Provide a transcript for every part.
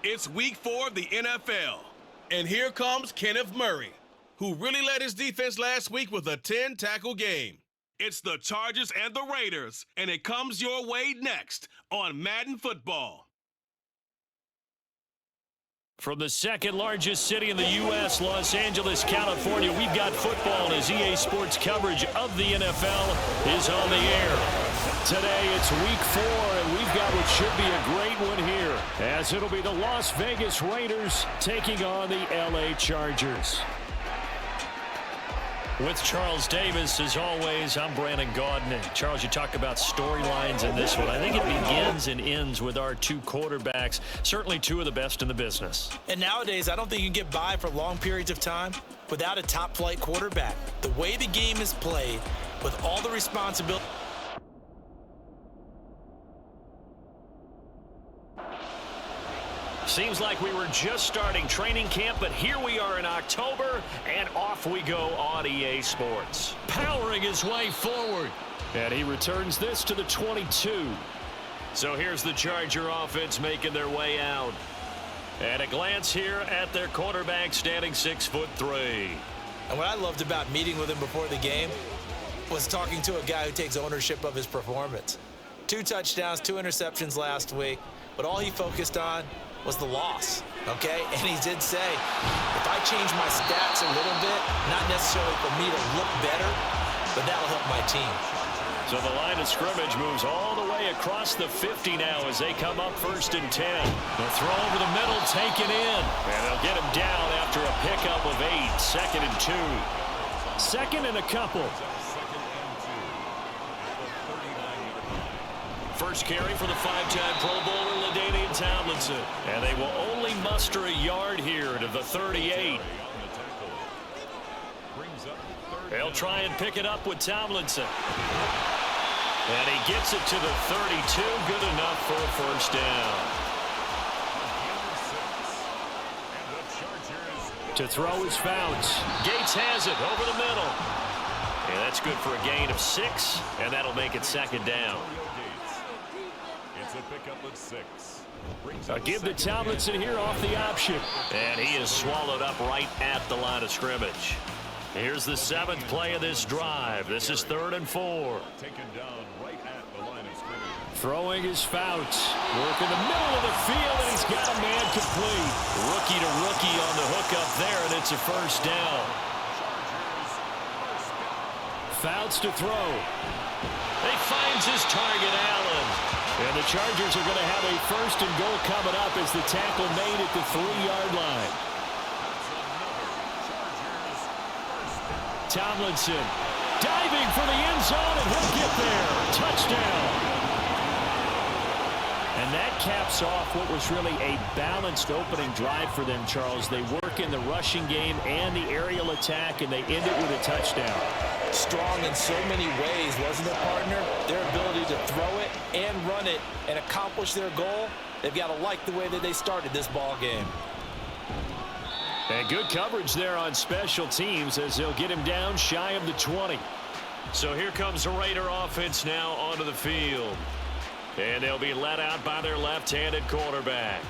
It's week 4 of the NFL. And here comes Kenneth Murray, who really led his defense last week with a 10-tackle game. It's the Chargers and the Raiders, and it comes your way next on Madden Football. From the second largest city in the U.S., Los Angeles, California, we've got football as EA Sports coverage of the NFL is on the air. Today it's week 4, and we've got what should be a great one here, as it'll be the Las Vegas Raiders taking on the L.A. Chargers. With Charles Davis, as always, I'm Brandon Gaudin. Charles, you talk about storylines in this one. I think it begins and ends with our two quarterbacks, certainly two of the best in the business. And nowadays, I don't think you can get by for long periods of time without a top-flight quarterback. The way the game is played, with all the responsibility. Seems like we were just starting training camp, but here we are in October, and off we go on EA Sports. Powering his way forward, and he returns this to the 22. So here's the Charger offense making their way out. And a glance here at their quarterback standing 6'3". And what I loved about meeting with him before the game was talking to a guy who takes ownership of his performance. 2 touchdowns, 2 interceptions last week, but all he focused on was the loss, okay? And he did say, if I change my stats a little bit, not necessarily for me to look better, but that'll help my team. So the line of scrimmage moves all the way across the 50 now as they come up 1st and 10. The throw over the middle taken in, and they'll get him down after a pickup of 8, 2nd and 2. 2nd and a couple. First carry for the 5-time Pro Bowler, LaDainian Tomlinson. And they will only muster a yard here to the 38. They'll try and pick it up with Tomlinson. And he gets it to the 32. Good enough for a first down. To throw is Fouts. Gates has it over the middle. And that's good for a gain of 6. And that'll make it 2nd down. Give to Tomlinson here off the option. And he is swallowed up right at the line of scrimmage. Here's the 7th play of this drive. This is 3rd and 4. Taken down right at the line of scrimmage. Throwing is Fouts. Work in the middle of the field, and he's got a man complete. Rookie to rookie on the hook up there, and it's a first down. Fouts to throw. He finds his target, Allen. And the Chargers are going to have a 1st and goal coming up as the tackle made at the 3-yard line. Tomlinson diving for the end zone, and he'll get there. Touchdown. And that caps off what was really a balanced opening drive for them, Charles. They work in the rushing game and the aerial attack, and they end it with a touchdown. Strong in so many ways, wasn't it, partner? Their ability to throw it and run it and accomplish their goal, they've got to like the way that they started this ball game. And good coverage there on special teams as they'll get him down shy of the 20. So here comes the Raider offense now onto the field. And they'll be let out by their left-handed quarterback.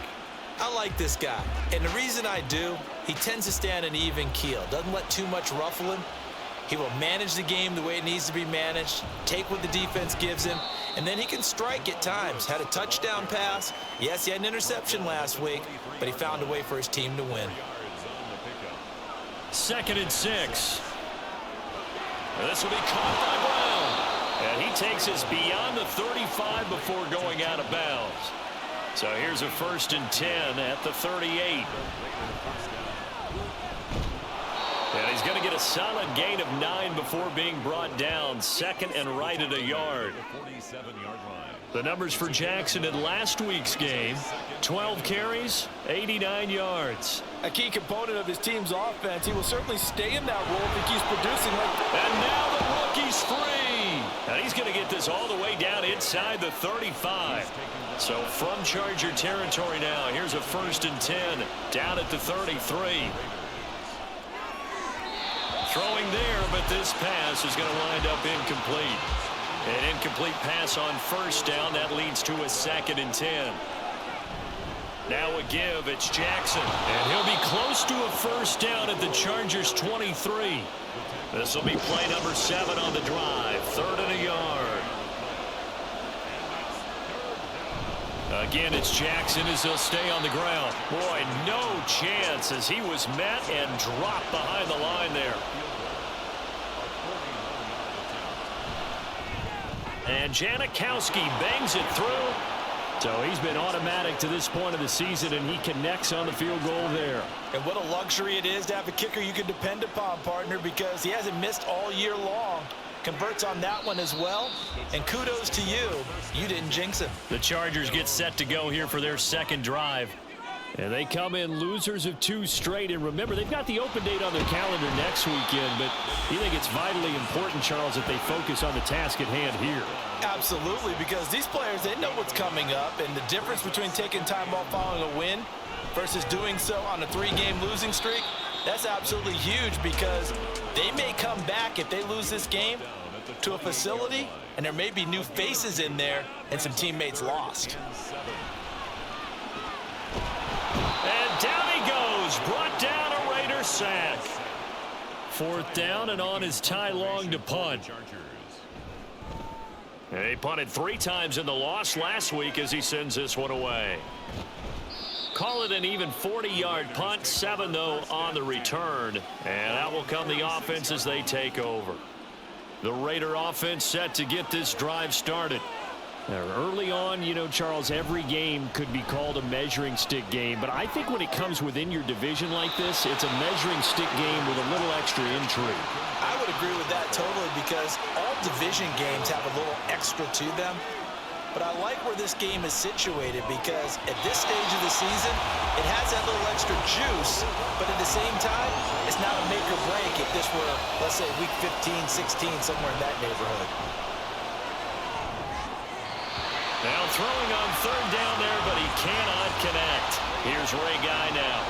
I like this guy, and the reason I do, he tends to stay on an even keel. Doesn't let too much ruffle him. He will manage the game the way it needs to be managed, take what the defense gives him, and then he can strike at times. Had a touchdown pass. Yes, he had an interception last week, but he found a way for his team to win. 2nd and 6. This will be caught by Brown. And he takes us beyond the 35 before going out of bounds. So here's a 1st and 10 at the 38. And he's going to get a solid gain of 9 before being brought down. 2nd and right at a yard. The numbers for Jackson in last week's game: 12 carries, 89 yards. A key component of his team's offense. He will certainly stay in that role if he keeps producing. And now the rookie's free. And he's going to get this all the way down inside the 35. So from Charger territory now, here's a 1st and 10 down at the 33. Throwing there, but this pass is going to wind up incomplete. An incomplete pass on 1st down. That leads to a 2nd and 10. Now a give. It's Jackson. And he'll be close to a first down at the Chargers' 23. This will be play number 7 on the drive. 3rd and a yard. Again, it's Jackson as he'll stay on the ground. Boy, no chance as he was met and dropped behind the line there. And Janikowski bangs it through. So he's been automatic to this point of the season, and he connects on the field goal there. And what a luxury it is to have a kicker you can depend upon, partner, because he hasn't missed all year long. Converts on that one as well, and kudos to you. You didn't jinx him. The Chargers get set to go here for their second drive. And they come in losers of 2 straight. And remember, they've got the open date on their calendar next weekend, but you think it's vitally important, Charles, that they focus on the task at hand here? Absolutely, because these players, they know what's coming up, and the difference between taking time off following a win versus doing so on a 3-game losing streak, that's absolutely huge, because they may come back if they lose this game to a facility, and there may be new faces in there and some teammates lost. And down he goes, brought down a Raider sack. 4th down, and on is Ty Long to punt. He punted 3 times in the loss last week as he sends this one away. Call it an even 40-yard punt, 7 though on the return, and out will come the offense as they take over. The Raider offense set to get this drive started. Now, early on, you know, Charles, every game could be called a measuring stick game, but I think when it comes within your division like this, it's a measuring stick game with a little extra intrigue. I would agree with that totally, because all division games have a little extra to them. But I like where this game is situated, because at this stage of the season, it has that little extra juice, but at the same time, it's not a make or break if this were, let's say, week 15, 16, somewhere in that neighborhood. Now throwing on 3rd down there, but he cannot connect. Here's Ray Guy now.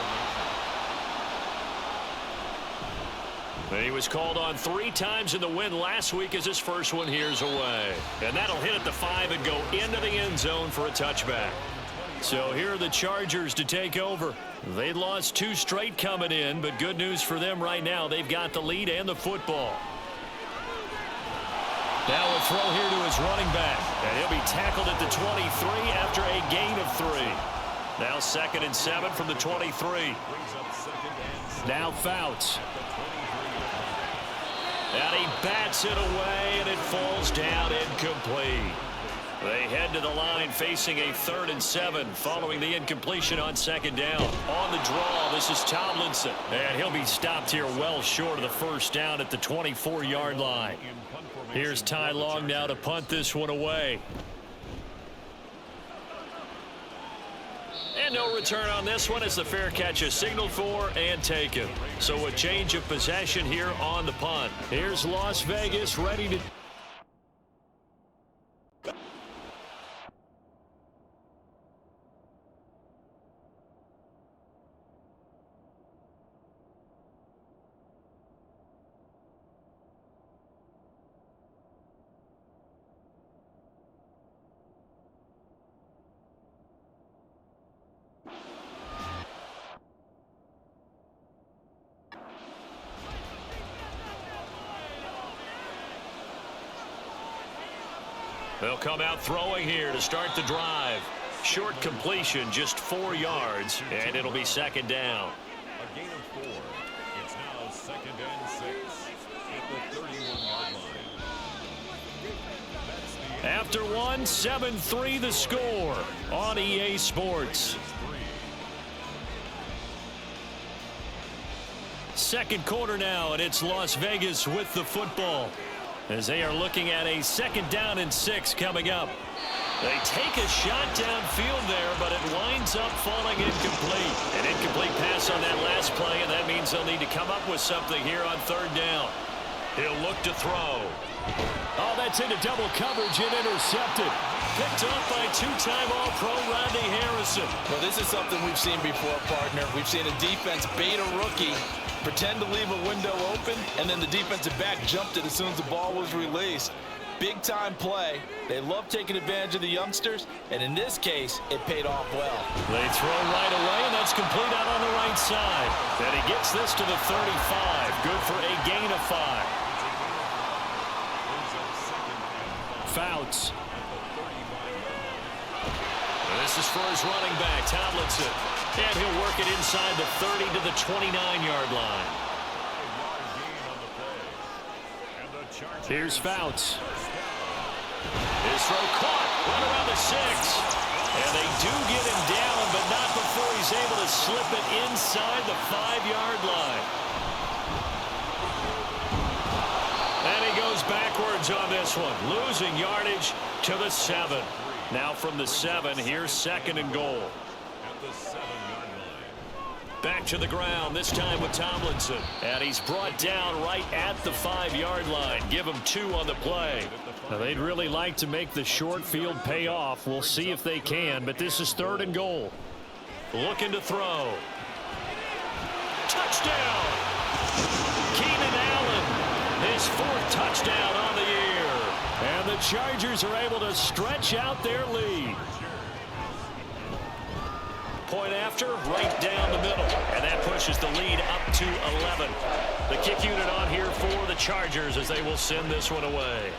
He was called on 3 times in the win last week as his first one here's away. And that'll hit at the 5 and go into the end zone for a touchback. So here are the Chargers to take over. They'd lost 2 straight coming in, but good news for them right now. They've got the lead and the football. Now a throw here to his running back. And he'll be tackled at the 23 after a gain of 3. Now 2nd and 7 from the 23. Now Fouts. And he bats it away, and it falls down incomplete. They head to the line facing a 3rd and 7 following the incompletion on 2nd down. On the draw, this is Tomlinson. And he'll be stopped here well short of the first down at the 24-yard line. Here's Ty Long now to punt this one away. And no return on this one as the fair catch is signaled for and taken. So a change of possession here on the punt. Here's Las Vegas ready to... They'll come out throwing here to start the drive. Short completion, just 4 yards, and it'll be 2nd down. A gain of 4. It's now 2nd and 6 at the 31-yard line. After one, 7-3 the score on EA Sports. Second quarter now, and it's Las Vegas with the football, as they are looking at a 2nd down and 6 coming up. They take a shot downfield there, but it winds up falling incomplete. An incomplete pass on that last play, and that means they'll need to come up with something here on 3rd down. He'll look to throw. Oh, that's into double coverage and intercepted. Picked off by 2-time All-Pro Rodney Harrison. Well, this is something we've seen before, partner. We've seen a defense bait a rookie, pretend to leave a window open, and then the defensive back jumped it as soon as the ball was released. Big-time play. They love taking advantage of the youngsters, and in this case, it paid off well. They throw right away, and that's complete out on the right side. And he gets this to the 35. Good for a gain of 5. Fouts. This is for his running back, Tomlinson. And he'll work it inside the 30 to the 29-yard line. Here's Fouts. His throw caught right around the 6. And they do get him down, but not before he's able to slip it inside the 5-yard line. And he goes backwards on this one, losing yardage to the 7. Now from the 7, here's 2nd and goal. At the 7-yard line. Back to the ground, this time with Tomlinson. And he's brought down right at the 5-yard line. Give him 2 on the play. Now, they'd really like to make the short field pay off. We'll see if they can, but this is 3rd and goal. Looking to throw. Touchdown! Keenan Allen, his 4th touchdown on the year. And the Chargers are able to stretch out their lead. Point after, right down the middle. And that pushes the lead up to 11. The kick unit on here for the Chargers as they will send this one away.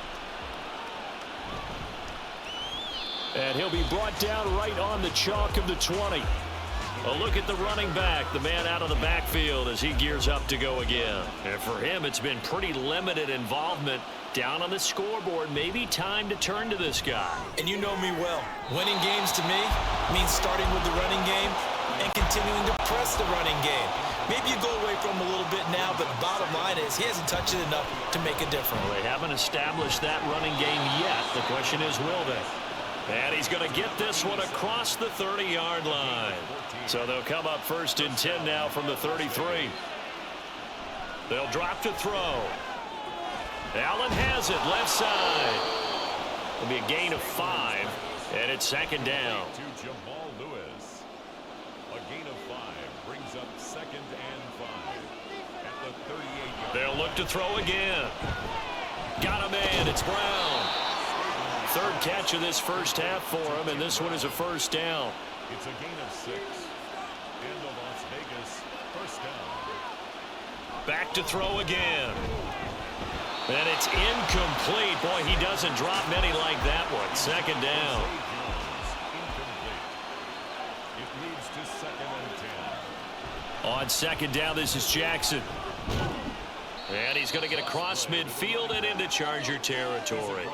And he'll be brought down right on the chalk of the 20. A look at the running back, the man out of the backfield as he gears up to go again. And for him, it's been pretty limited involvement down on the scoreboard. Maybe time to turn to this guy. And you know me well. Winning games to me means starting with the running game and continuing to press the running game. Maybe you go away from him a little bit now, but the bottom line is he hasn't touched it enough to make a difference. Well, they haven't established that running game yet. The question is, will they? And he's going to get this one across the 30-yard line. So they'll come up 1st and 10 now from the 33. They'll drop to throw. Allen has it, left side. It'll be a gain of 5, and it's 2nd down. To Jamal Lewis. A gain of 5 brings up 2nd and 5 at the 38-yard. They'll look to throw again. Got a man, it's Brown. 3rd catch of this first half for him, and this one is a 1st down. It's a gain of 6. And the Las Vegas 1st down. Back to throw again. And it's incomplete. Boy, he doesn't drop many like that one. 2nd down. It leads to 2nd and 10. On 2nd down, this is Jackson. And he's going to get across midfield and into Charger territory.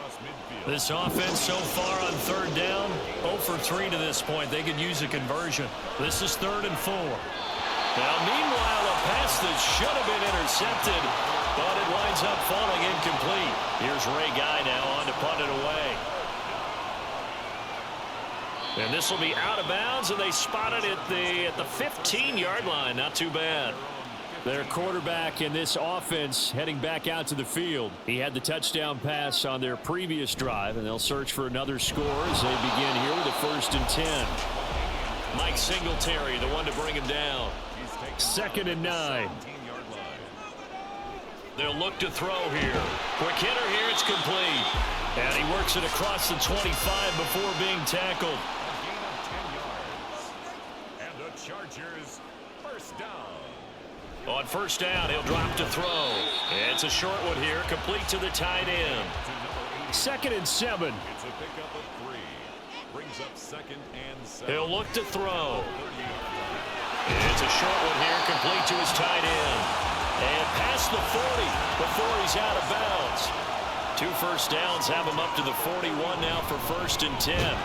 This offense so far on 3rd down, 0 for 3 to this point. They could use a conversion. This is 3rd and 4. Now, meanwhile, a pass that should have been intercepted, but it winds up falling incomplete. Here's Ray Guy now on to punt it away. And this will be out of bounds, and they spot it at the 15-yard line. Not too bad. Their quarterback in this offense heading back out to the field. He had the touchdown pass on their previous drive, and they'll search for another score as they begin here with a 1st and 10. Mike Singletary, the one to bring him down. 2nd and 9. They'll look to throw here. Quick hitter here, it's complete. And he works it across the 25 before being tackled. A gain of 10 yards. And the Chargers 1st down. On 1st down, he'll drop to throw. It's a short one here, complete to the tight end. 2nd and 7. It's a pickup of 3. Brings up 2nd and 7. He'll look to throw. It's a short one here, complete to his tight end. And past the 40 before he's out of bounds. 2 first downs have him up to the 41 now for 1st and 10.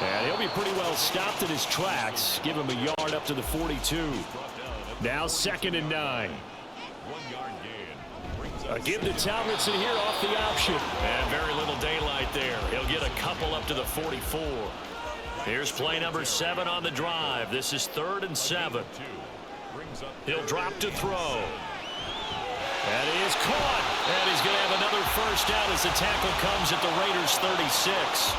And he'll be pretty well stopped in his tracks. Give him a yard up to the 42. Now 2nd and 9. 1-yard gain. Give to Tomlinson here off the option. And very little daylight there. He'll get a couple up to the 44. Here's play number 7 on the drive. This is 3rd and 7. He'll drop to throw. And he is caught. And he's going to have another 1st down as the tackle comes at the Raiders' 36.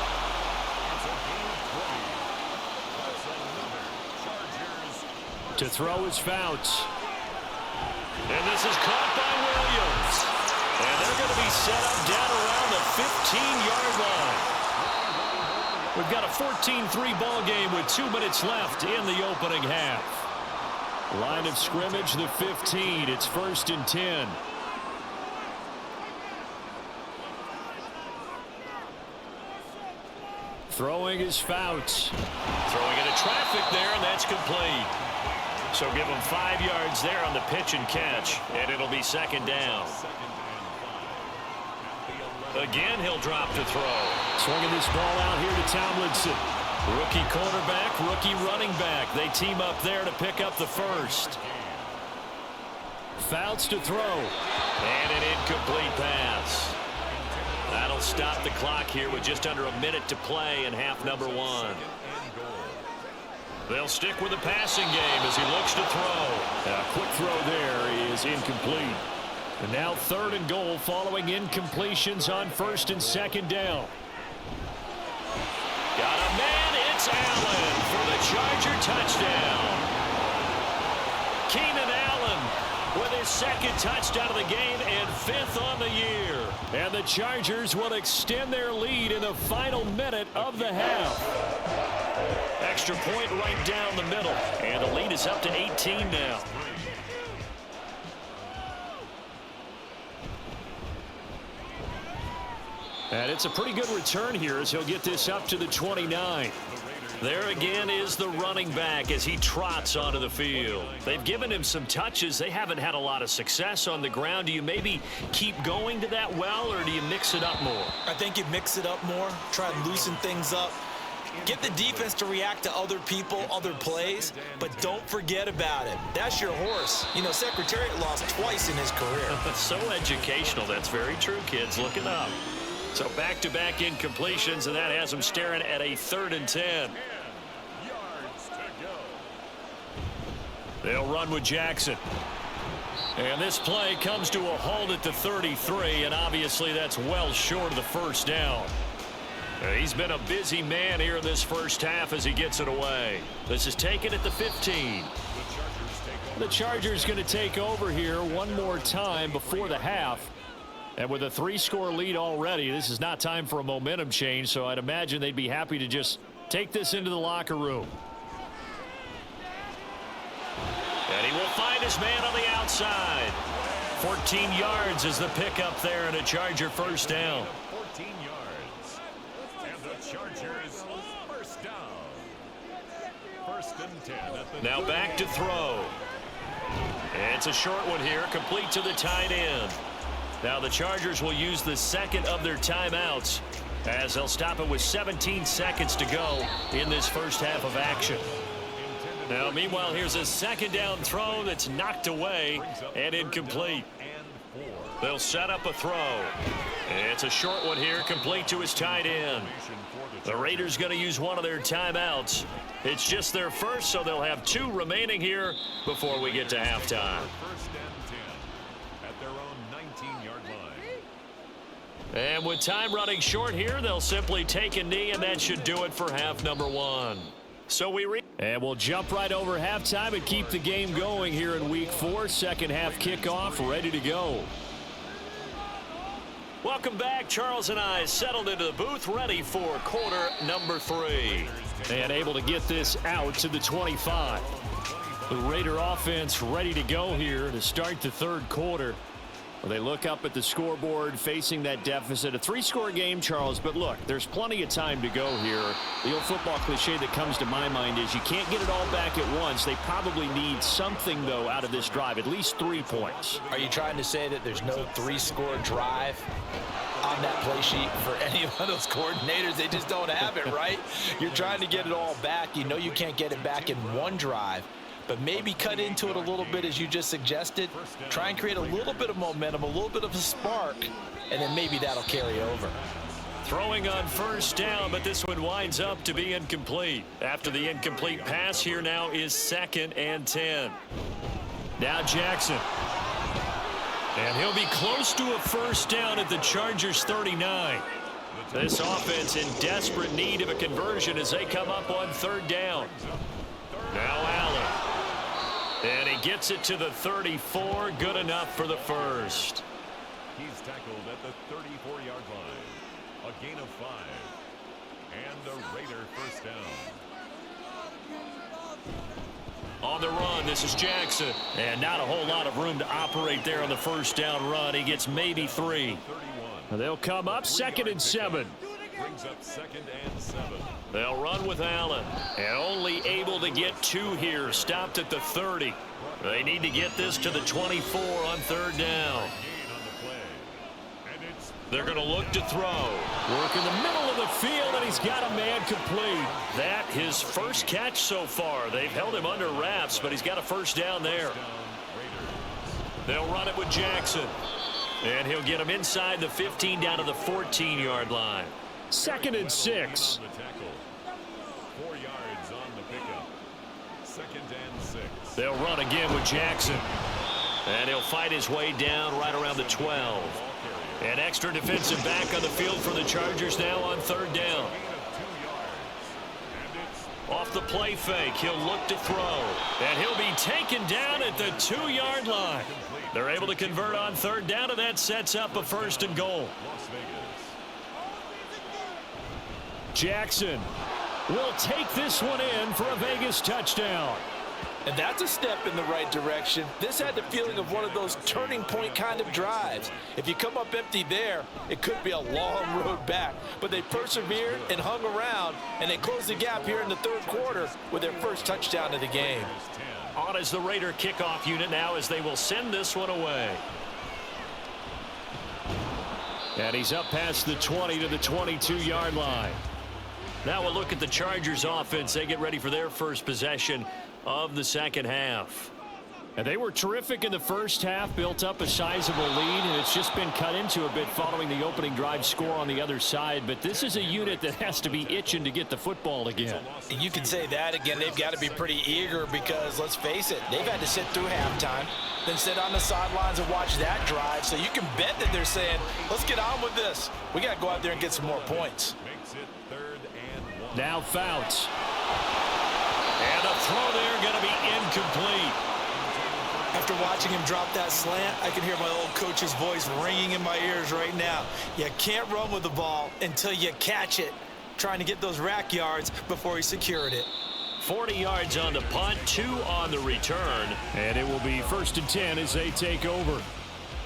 To throw is Fouts. And this is caught by Williams. And they're going to be set up down around the 15-yard line. We've got a 14-3 ball game with 2 minutes left in the opening half. Line of scrimmage, the 15. It's 1st and 10. Throwing is Fouts. Throwing into traffic there, and that's complete. So give him 5 yards there on the pitch and catch, and it'll be 2nd down. Again, he'll drop to throw. Swinging this ball out here to Tomlinson. Rookie quarterback, rookie running back. They team up there to pick up the first. Fouts to throw. And an incomplete pass. That'll stop the clock here with just under a minute to play in half number 1. They'll stick with the passing game as he looks to throw. A quick throw there is incomplete. And now 3rd and goal following incompletions on 1st and 2nd down. Got a man, it's Allen for the Charger touchdown. Keenan Allen with his 2nd touchdown of the game and 5th on the year. And the Chargers will extend their lead in the final minute of the half. Extra point right down the middle. And the lead is up to 18 now. And it's a pretty good return here as he'll get this up to the 29. There again is the running back as he trots onto the field. They've given him some touches. They haven't had a lot of success on the ground. Do you maybe keep going to that well, or do you mix it up more? I think you mix it up more, try and loosen things up. Get the defense to react to other people, other plays, but don't forget about it. That's your horse. You know, Secretariat lost twice in his career. So educational. That's very true, kids. Look it up. So back-to-back incompletions, and that has him staring at a 3rd and 10. They'll run with Jackson. And this play comes to a halt at the 33, and obviously that's well short of the 1st down. He's been a busy man here in this first half as he gets it away. This is taken at the 15. The Chargers going to take over here one more time before the half. And with a 3-score lead already, this is not time for a momentum change, so I'd imagine they'd be happy to just take this into the locker room. And he will find his man on the outside. 14 yards is the pickup there, and a Charger 1st down. 14 yards. And the Chargers 1st down. 1st and 10 at the now back to throw. It's a short one here, complete to the tight end. Now the Chargers will use the 2nd of their timeouts as they'll stop it with 17 seconds to go in this first half of action. Now meanwhile, here's a 2nd down throw that's knocked away and incomplete. They'll set up a throw. It's a short one here, complete to his tight end. The Raiders going to use one of their timeouts. It's just their first, so they'll have 2 remaining here before we get to halftime. 1st and 10 at their own 19-yard line. And with time running short here, they'll simply take a knee, and that should do it for half number 1. So and we'll jump right over halftime and keep the game going here in week 4. Second half kickoff ready to go. Welcome back. Charles and I settled into the booth ready for quarter number 3. And able to get this out to the 25. The Raider offense ready to go here to start the 3rd quarter. Well, they look up at the scoreboard facing that deficit. A 3-score game, Charles, but look, there's plenty of time to go here. The old football cliche that comes to my mind is you can't get it all back at once. They probably need something, though, out of this drive, at least 3 points. Are you trying to say that there's no 3-score drive on that play sheet for any of those coordinators? They just don't have it, right? You're trying to get it all back. You know you can't get it back in one drive. But maybe cut into it a little bit as you just suggested. Try and create a little bit of momentum, a little bit of a spark, and then maybe that'll carry over. Throwing on 1st down, but this one winds up to be incomplete. After the incomplete pass, here now is 2nd and 10. Now Jackson. And he'll be close to a 1st down at the Chargers 39. This offense in desperate need of a conversion as they come up on 3rd down. Now Allen. And he gets it to the 34. Good enough for the first. He's tackled at the 34-yard line. A gain of 5. And the Raider first down. On the run, this is Jackson. And not a whole lot of room to operate there on the first down run. He gets maybe 3. They'll come up 2nd and 7. Brings up 2nd and 7. They'll run with Allen. And only able to get 2 here. Stopped at the 30. They need to get this to the 24 on 3rd down. They're going to look to throw. Work in the middle of the field, and he's got a man complete. That his first catch so far. They've held him under wraps, but he's got a first down there. They'll run it with Jackson. And he'll get him inside the 15 down to the 14-yard line. 2nd and 6. 4 yards on the pickup. 2nd and 6. They'll run again with Jackson. And he'll fight his way down right around the 12. An extra defensive back on the field for the Chargers now on 3rd down. Off the play fake, he'll look to throw. And he'll be taken down at the 2-yard line. They're able to convert on 3rd down, and that sets up a 1st and goal. Jackson will take this one in for a Vegas touchdown. And that's a step in the right direction. This had the feeling of one of those turning point kind of drives. If you come up empty there, it could be a long road back. But they persevered and hung around, and they closed the gap here in the 3rd quarter with their first touchdown of the game. On as the Raider kickoff unit now as they will send this one away. And he's up past the 20 to the 22-yard line. Now we'll look at the Chargers offense. They get ready for their first possession of the 2nd half. And they were terrific in the first half, built up a sizable lead, and it's just been cut into a bit following the opening drive score on the other side. But this is a unit that has to be itching to get the football again. And you can say that again. They've got to be pretty eager because, let's face it, they've had to sit through halftime, then sit on the sidelines and watch that drive. So you can bet that they're saying, let's get on with this. We got to go out there and get some more points. Makes it 3rd and 1. Now Fouts. And a throw there going to be incomplete. After watching him drop that slant, I can hear my old coach's voice ringing in my ears right now. You can't run with the ball until you catch it. Trying to get those rack yards before he secured it. 40 yards on the punt, 2 on the return. And it will be 1st and 10 as they take over.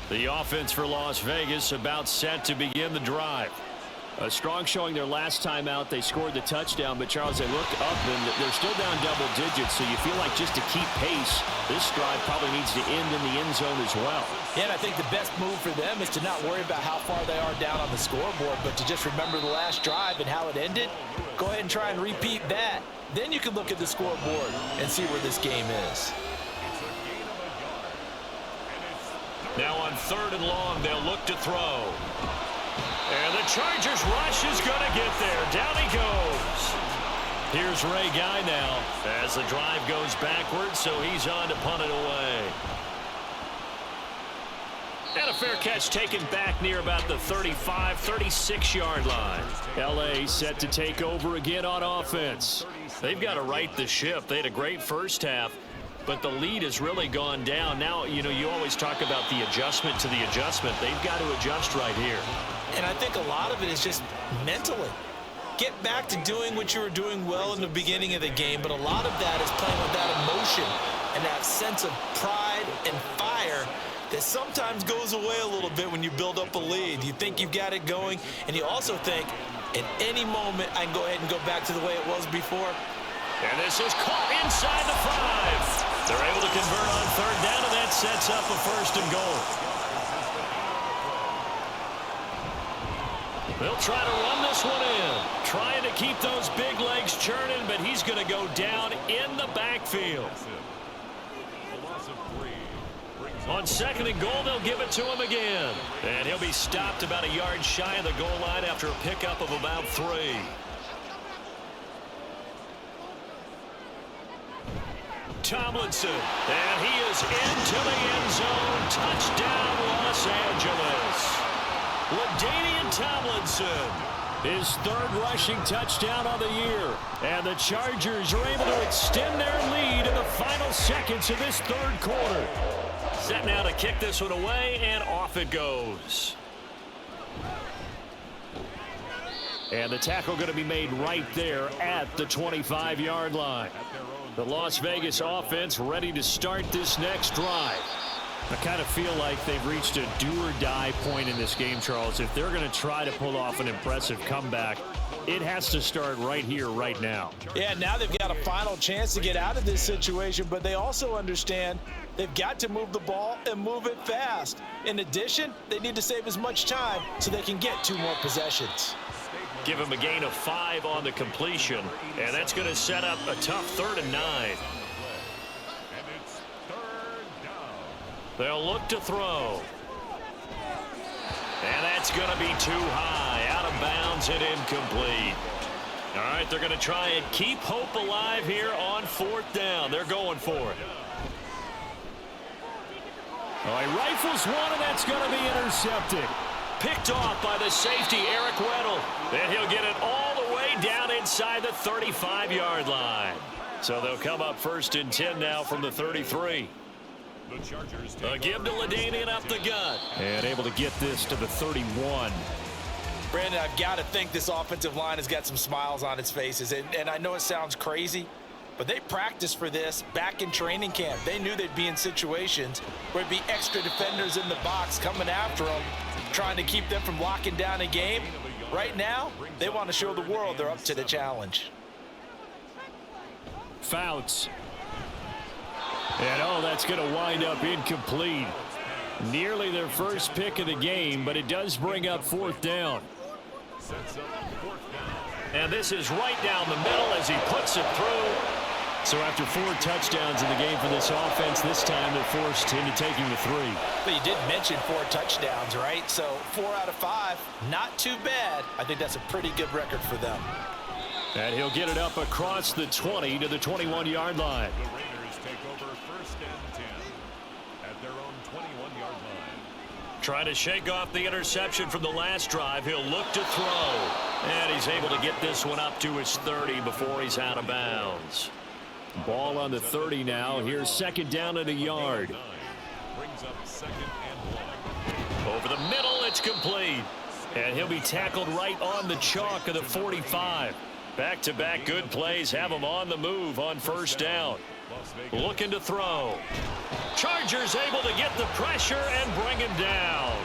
The offense for Las Vegas about set to begin the drive. A strong showing their last time out. They scored the touchdown, but Charles, they look up and they're still down double digits, so you feel like just to keep pace, this drive probably needs to end in the end zone as well. Yeah, and I think the best move for them is to not worry about how far they are down on the scoreboard, but to just remember the last drive and how it ended. Go ahead and try and repeat that. Then you can look at the scoreboard and see where this game is. Now on 3rd and long, they'll look to throw. And the Chargers rush is going to get there. Down he goes. Here's Ray Guy now as the drive goes backwards, so he's on to punt it away. And a fair catch taken back near about the 35, 36-yard line. L.A. set to take over again on offense. They've got to right the ship. They had a great first half, but the lead has really gone down. Now, you know, you always talk about the adjustment to the adjustment. They've got to adjust right here. And I think a lot of it is just mentally. Get back to doing what you were doing well in the beginning of the game, but a lot of that is playing with that emotion and that sense of pride and fire that sometimes goes away a little bit when you build up a lead. You think you've got it going, and you also think, at any moment, I can go ahead and go back to the way it was before. And this is caught inside the 5. They're able to convert on 3rd down, and that sets up a 1st and goal. They'll try to run this one in. Trying to keep those big legs churning, but he's going to go down in the backfield. On 2nd and goal, they'll give it to him again. And he'll be stopped about a yard shy of the goal line after a pickup of about 3. Tomlinson, and he is into the end zone. Touchdown, Los Angeles. LaDainian Tomlinson, his 3rd rushing touchdown on the year. And the Chargers are able to extend their lead in the final seconds of this 3rd quarter. Set now to kick this one away, and off it goes. And the tackle going to be made right there at the 25-yard line. The Las Vegas offense ready to start this next drive. I kind of feel like they've reached a do-or-die point in this game, Charles. If they're going to try to pull off an impressive comeback, it has to start right here, right now. Yeah, now they've got a final chance to get out of this situation, but they also understand they've got to move the ball and move it fast. In addition, they need to save as much time so they can get 2 more possessions. Give him a gain of 5 on the completion, and that's going to set up a tough 3rd and 9. They'll look to throw. And that's going to be too high, out of bounds and incomplete. All right, they're going to try and keep hope alive here on 4th down. They're going for it. Oh, he rifles one, and that's going to be intercepted. Picked off by the safety, Eric Weddle. And he'll get it all the way down inside the 35-yard line. So they'll come up 1st and 10 now from the 33. A give to LaDainian up the gut. And able to get this to the 31. Brandon, I've got to think this offensive line has got some smiles on its faces. And I know it sounds crazy, but they practiced for this back in training camp. They knew they'd be in situations where there'd be extra defenders in the box coming after them, trying to keep them from locking down a game. Right now, they want to show the world they're up to the challenge. Fouts. And oh, that's going to wind up incomplete. Nearly their first pick of the game, but it does bring up 4th down. And this is right down the middle as he puts it through. So after 4 touchdowns in the game for this offense, this time they're forced into taking the 3. But you did mention 4 touchdowns, right? So 4 out of 5, not too bad. I think that's a pretty good record for them. And he'll get it up across the 20 to the 21-yard line. The Raiders take over 1st and 10 at their own 21-yard line. Trying to shake off the interception from the last drive. He'll look to throw. And he's able to get this one up to his 30 before he's out of bounds. Ball on the 30 now. Here's 2nd down and a yard. Brings up 2nd and 1. Over the middle, it's complete. And he'll be tackled right on the chalk of the 45. Back-to-back good plays have him on the move on 1st down. Looking to throw. Chargers able to get the pressure and bring him down.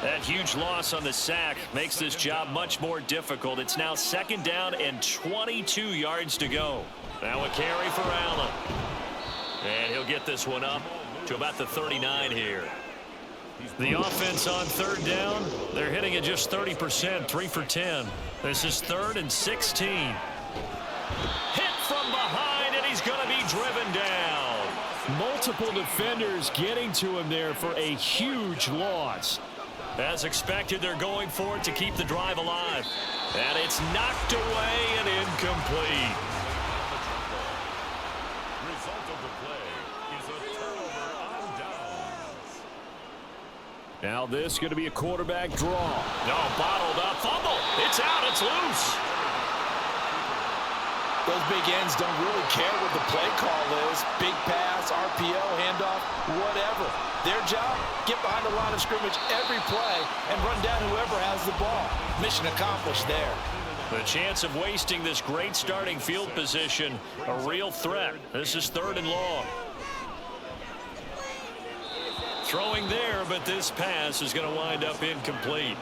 That huge loss on the sack makes this job much more difficult. It's now 2nd down and 22 yards to go. Now a carry for Allen. And he'll get this one up to about the 39 here. The offense on 3rd down, they're hitting at just 30%, 3 for 10. This is 3rd and 16. Hit from behind, and he's going to be driven down. Multiple defenders getting to him there for a huge loss. As expected, they're going for it to keep the drive alive. And it's knocked away and incomplete. Result of the play is a turnover on downs. Now this is going to be a quarterback draw. No, bottled up, fumble. It's out, it's loose. Those big ends don't really care what the play call is. Big pass, RPO, handoff, whatever. Their job, get behind the line of scrimmage every play and run down whoever has the ball. Mission accomplished there. The chance of wasting this great starting field position, a real threat. This is 3rd and long. Throwing there, but this pass is going to wind up incomplete.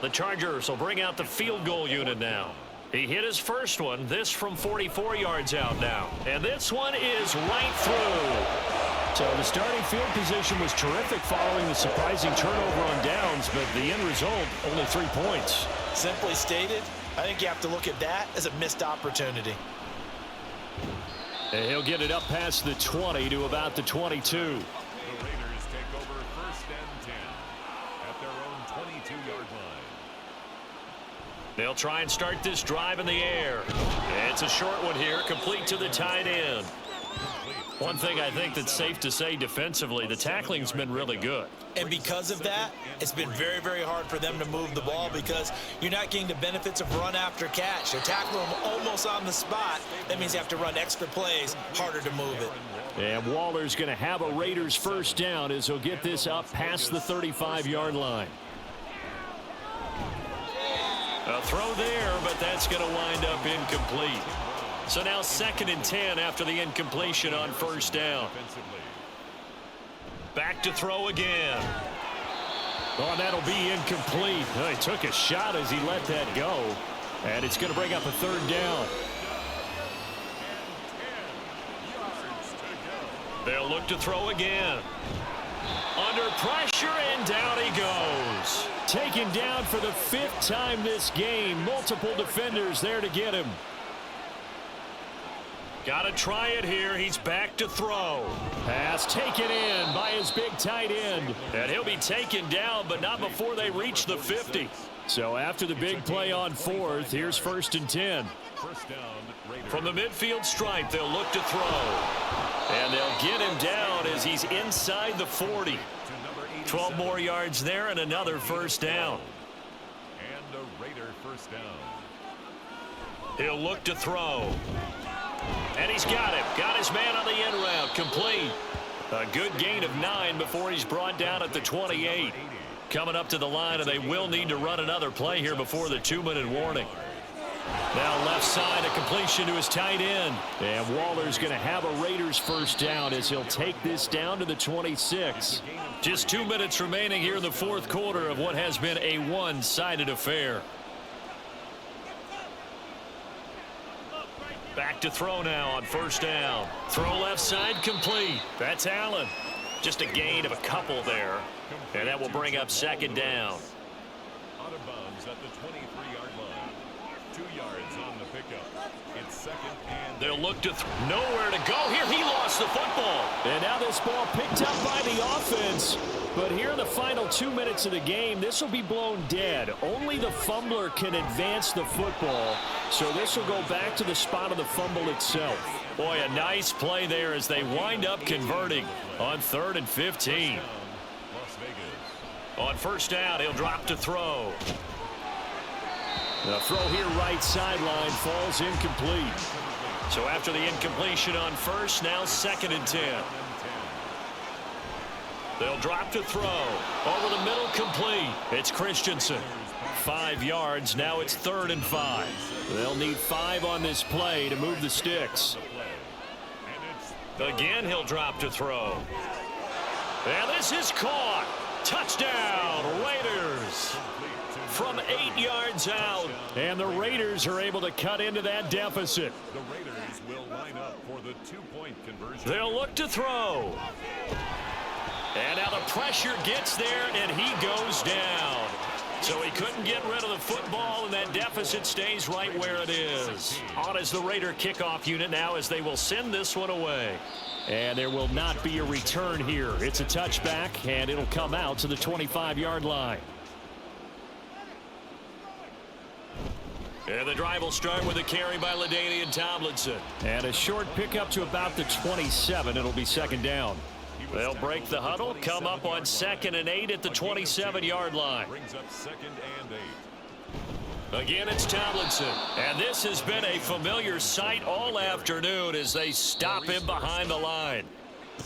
The Chargers will bring out the field goal unit now. He hit his first one, this from 44 yards out now. And this one is right through. So the starting field position was terrific following the surprising turnover on downs, but the end result, only 3 points. Simply stated, I think you have to look at that as a missed opportunity. And he'll get it up past the 20 to about the 22. The Raiders take over 1st and 10 at their own 22-yard line. They'll try and start this drive in the air. It's a short one here, complete to the tight end. One thing I think that's safe to say defensively, the tackling's been really good. And because of that, it's been very, very hard for them to move the ball because you're not getting the benefits of run after catch. They're tackling them almost on the spot. That means you have to run extra plays, harder to move it. And Waller's going to have a Raiders first down as he'll get this up past the 35-yard line. A throw there, but that's going to wind up incomplete. So now 2nd and 10 after the incompletion on first down. Back to throw again. Oh, that'll be incomplete. Oh, he took a shot as he let that go. And it's going to bring up a 3rd down. They'll look to throw again. Under pressure, and down he goes. Taken down for the 5th time this game. Multiple defenders there to get him. Got to try it here. He's back to throw. Pass taken in by his big tight end. And he'll be taken down, but not before they reach the 50. So after the big play on 4th, here's 1st and 10. From the midfield stripe, they'll look to throw. And they'll get him down as he's inside the 40. 12 more yards there and another first down. And a Raider first down. He'll look to throw. And he's got him. Got his man on the end route. Complete. A good gain of 9 before he's brought down at the 28. Coming up to the line, and they will need to run another play here before the 2-minute warning. Now left side, a completion to his tight end. And Waller's going to have a Raiders first down as he'll take this down to the 26. Just 2 minutes remaining here in the 4th quarter of what has been a one-sided affair. Back to throw now on first down. Throw left side complete. That's Allen. Just a gain of a couple there. And that will bring up 2nd down. Out of bounds at the 23-yard line. 2 yards on the pickup. It's 2nd and They'll look to nowhere to go. Here he lost the football. And now this ball picked up by the offense. But here in the final 2 minutes of the game, this will be blown dead. Only the fumbler can advance the football. So this will go back to the spot of the fumble itself. Boy, a nice play there as they wind up converting on 3rd and 15. Las Vegas. On first down, he'll drop to throw. The throw here right sideline falls incomplete. So after the incompletion on first, now 2nd and 10. They'll drop to throw. Over the middle, complete. It's Christensen. 5 yards. Now it's 3rd and 5. They'll need 5 on this play to move the sticks. Again, he'll drop to throw. And this is caught. Touchdown, Raiders. From 8 yards out. And the Raiders are able to cut into that deficit. The Raiders will line up for the 2-point conversion. They'll look to throw. And now the pressure gets there, and he goes down. So he couldn't get rid of the football, and that deficit stays right where it is. On is the Raider kickoff unit now as they will send this one away. And there will not be a return here. It's a touchback, and it'll come out to the 25-yard line. And the drive will start with a carry by LaDainian Tomlinson. And a short pickup to about the 27. It'll be 2nd down. They'll break the huddle, come up on 2nd and 8 at the 27-yard line. Brings up 2nd and 8. Again, it's Tomlinson. And this has been a familiar sight all afternoon as they stop him behind the line.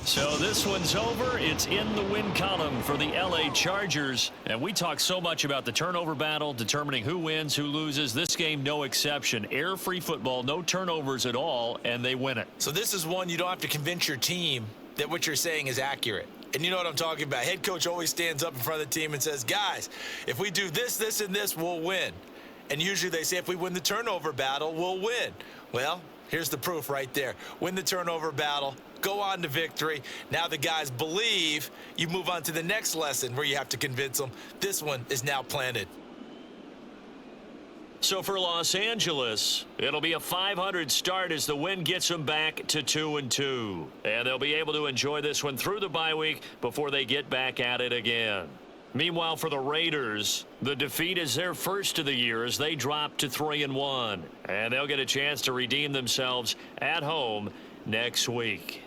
So this one's over. It's in the win column for the LA Chargers. And we talk so much about the turnover battle, determining who wins, who loses. This game, no exception. Air-free football, no turnovers at all, and they win it. So this is one you don't have to convince your team that what you're saying is accurate. And you know what I'm talking about. Head coach always stands up in front of the team and says, guys, if we do this, this, and this, we'll win. And usually they say if we win the turnover battle, we'll win. Well, here's the proof right there. Win the turnover battle, go on to victory. Now the guys believe. You move on to the next lesson where you have to convince them. This one is now planted. So for Los Angeles, it'll be a .500 start as the win gets them back to 2-2. And they'll be able to enjoy this one through the bye week before they get back at it again. Meanwhile, for the Raiders, the defeat is their first of the year as they drop to 3-1. And they'll get a chance to redeem themselves at home next week.